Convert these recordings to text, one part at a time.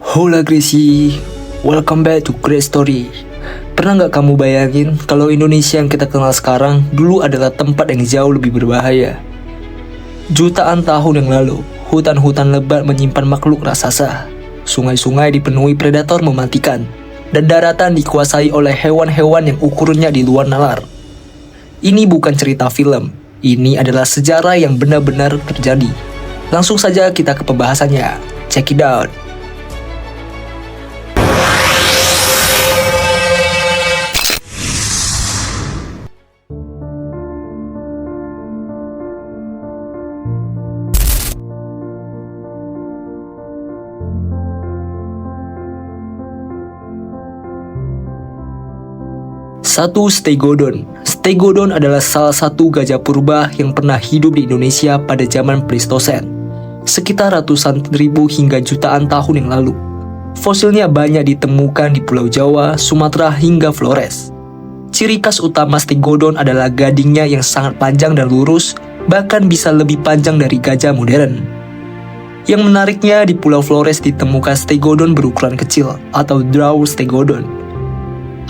Hola Gracie, welcome back to Great Story. Pernah nggak kamu bayangin kalau Indonesia yang kita kenal sekarang dulu adalah tempat yang jauh lebih berbahaya? Jutaan tahun yang lalu, hutan-hutan lebat menyimpan makhluk raksasa. Sungai-sungai dipenuhi predator mematikan, dan daratan dikuasai oleh hewan-hewan yang ukurannya di luar nalar. Ini bukan cerita film, ini adalah sejarah yang benar-benar terjadi. Langsung saja kita ke pembahasannya. Check it out. Satu, Stegodon. Stegodon adalah salah satu gajah purba yang pernah hidup di Indonesia pada zaman Pleistosen, sekitar ratusan ribu hingga jutaan tahun yang lalu. Fosilnya banyak ditemukan di Pulau Jawa, Sumatera, hingga Flores. Ciri khas utama Stegodon adalah gadingnya yang sangat panjang dan lurus, bahkan bisa lebih panjang dari gajah modern. Yang menariknya, di Pulau Flores ditemukan Stegodon berukuran kecil atau Dwarf Stegodon.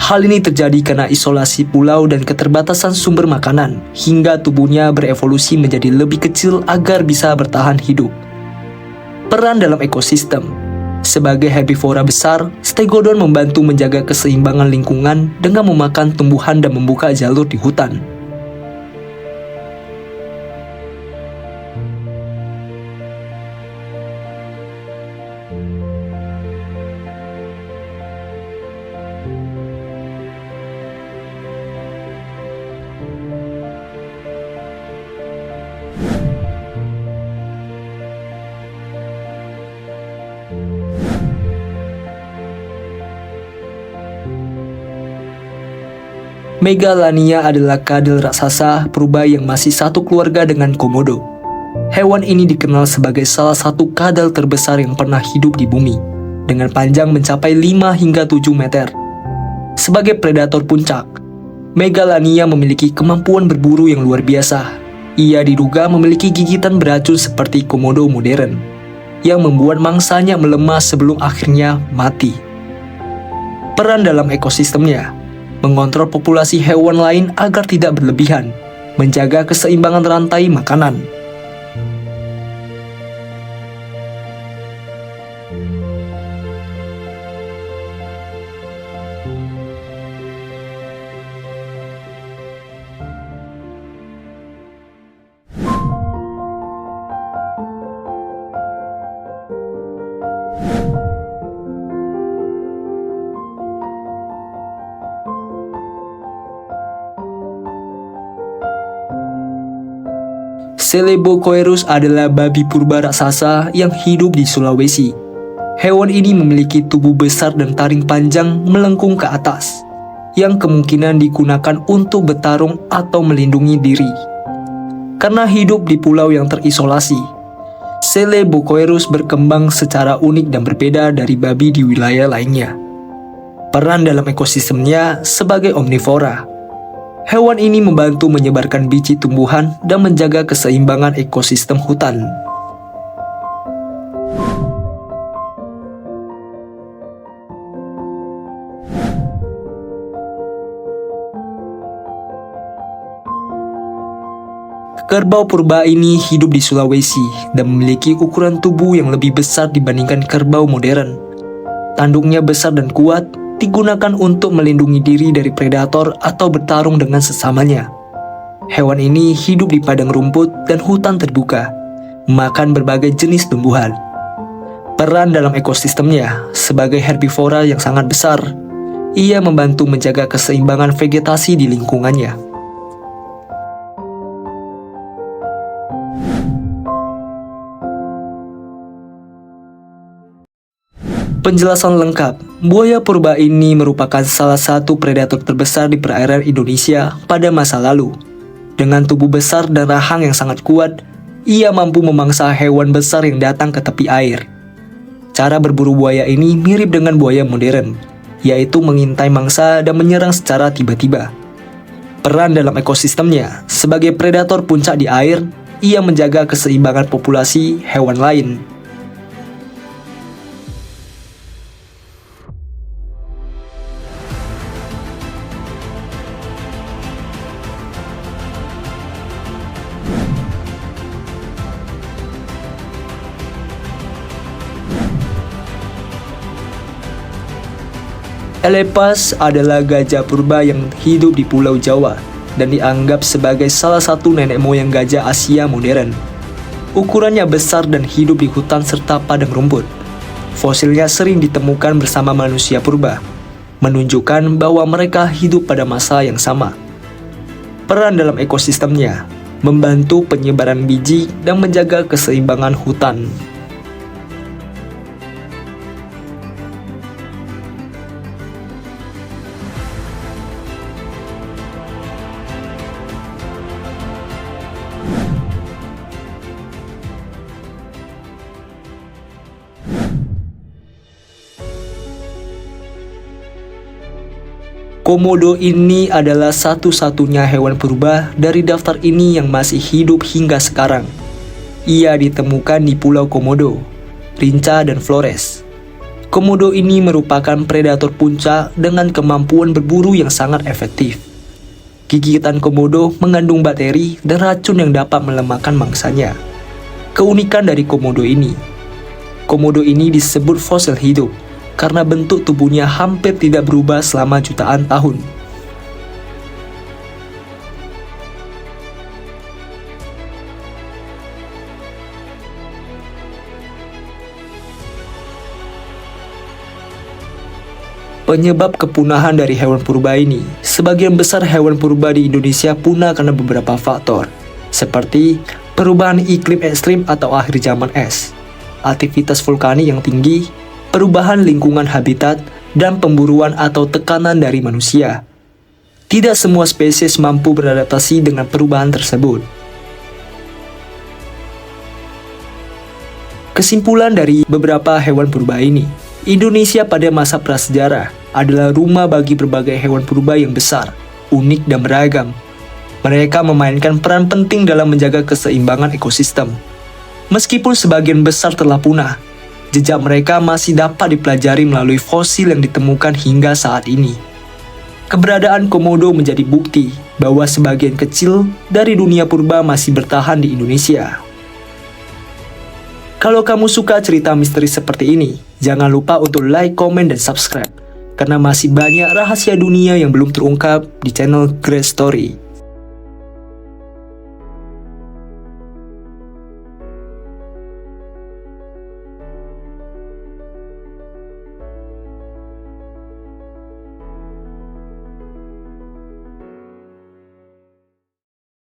Hal ini terjadi karena isolasi pulau dan keterbatasan sumber makanan, hingga tubuhnya berevolusi menjadi lebih kecil agar bisa bertahan hidup. Peran dalam ekosistem. Sebagai herbivora besar, Stegodon membantu menjaga keseimbangan lingkungan dengan memakan tumbuhan dan membuka jalur di hutan. Megalania adalah kadal raksasa purba yang masih satu keluarga dengan Komodo. Hewan ini dikenal sebagai salah satu kadal terbesar yang pernah hidup di bumi, dengan panjang mencapai 5 hingga 7 meter. Sebagai predator puncak, Megalania memiliki kemampuan berburu yang luar biasa. Ia diduga memiliki gigitan beracun seperti Komodo modern, yang membuat mangsanya melemah sebelum akhirnya mati. Peran dalam ekosistemnya. Mengontrol populasi hewan lain agar tidak berlebihan, menjaga keseimbangan rantai makanan. Selebokoerus adalah babi purba raksasa yang hidup di Sulawesi. Hewan ini memiliki tubuh besar dan taring panjang melengkung ke atas, yang kemungkinan digunakan untuk bertarung atau melindungi diri. Karena hidup di pulau yang terisolasi, Selebokoerus berkembang secara unik dan berbeda dari babi di wilayah lainnya. Peran dalam ekosistemnya sebagai omnivora. Hewan ini membantu menyebarkan biji tumbuhan dan menjaga keseimbangan ekosistem hutan. Kerbau purba ini hidup di Sulawesi dan memiliki ukuran tubuh yang lebih besar dibandingkan kerbau modern. Tanduknya besar dan kuat, digunakan untuk melindungi diri dari predator atau bertarung dengan sesamanya. Hewan ini hidup di padang rumput dan hutan terbuka, makan berbagai jenis tumbuhan. Peran dalam ekosistemnya sebagai herbivora yang sangat besar, ia membantu menjaga keseimbangan vegetasi di lingkungannya. Penjelasan lengkap. Buaya purba ini merupakan salah satu predator terbesar di perairan Indonesia pada masa lalu. Dengan tubuh besar dan rahang yang sangat kuat, ia mampu memangsa hewan besar yang datang ke tepi air. Cara berburu buaya ini mirip dengan buaya modern, yaitu mengintai mangsa dan menyerang secara tiba-tiba. Peran dalam ekosistemnya, sebagai predator puncak di air, ia menjaga keseimbangan populasi hewan lain. Elepas adalah gajah purba yang hidup di Pulau Jawa dan dianggap sebagai salah satu nenek moyang gajah Asia modern. Ukurannya besar dan hidup di hutan serta padang rumput. Fosilnya sering ditemukan bersama manusia purba, menunjukkan bahwa mereka hidup pada masa yang sama. Peran dalam ekosistemnya membantu penyebaran biji dan menjaga keseimbangan hutan. Komodo ini adalah satu-satunya hewan purba dari daftar ini yang masih hidup hingga sekarang. Ia ditemukan di Pulau Komodo, Rinca, dan Flores. Komodo ini merupakan predator puncak dengan kemampuan berburu yang sangat efektif. Gigitan komodo mengandung bakteri dan racun yang dapat melemahkan mangsanya. Keunikan dari komodo ini disebut fosil hidup karena bentuk tubuhnya hampir tidak berubah selama jutaan tahun. Penyebab kepunahan dari hewan purba ini, sebagian besar hewan purba di Indonesia punah karena beberapa faktor, seperti perubahan iklim ekstrim atau akhir zaman es, aktivitas vulkanik yang tinggi, perubahan lingkungan habitat, dan pemburuan atau tekanan dari manusia. Tidak semua spesies mampu beradaptasi dengan perubahan tersebut. Kesimpulan dari beberapa hewan purba ini, Indonesia pada masa prasejarah adalah rumah bagi berbagai hewan purba yang besar, unik, dan beragam. Mereka memainkan peran penting dalam menjaga keseimbangan ekosistem. Meskipun sebagian besar telah punah, jejak mereka masih dapat dipelajari melalui fosil yang ditemukan hingga saat ini. Keberadaan komodo menjadi bukti bahwa sebagian kecil dari dunia purba masih bertahan di Indonesia. Kalau kamu suka cerita misteri seperti ini, jangan lupa untuk like, komen, dan subscribe, karena masih banyak rahasia dunia yang belum terungkap di channel Great Story.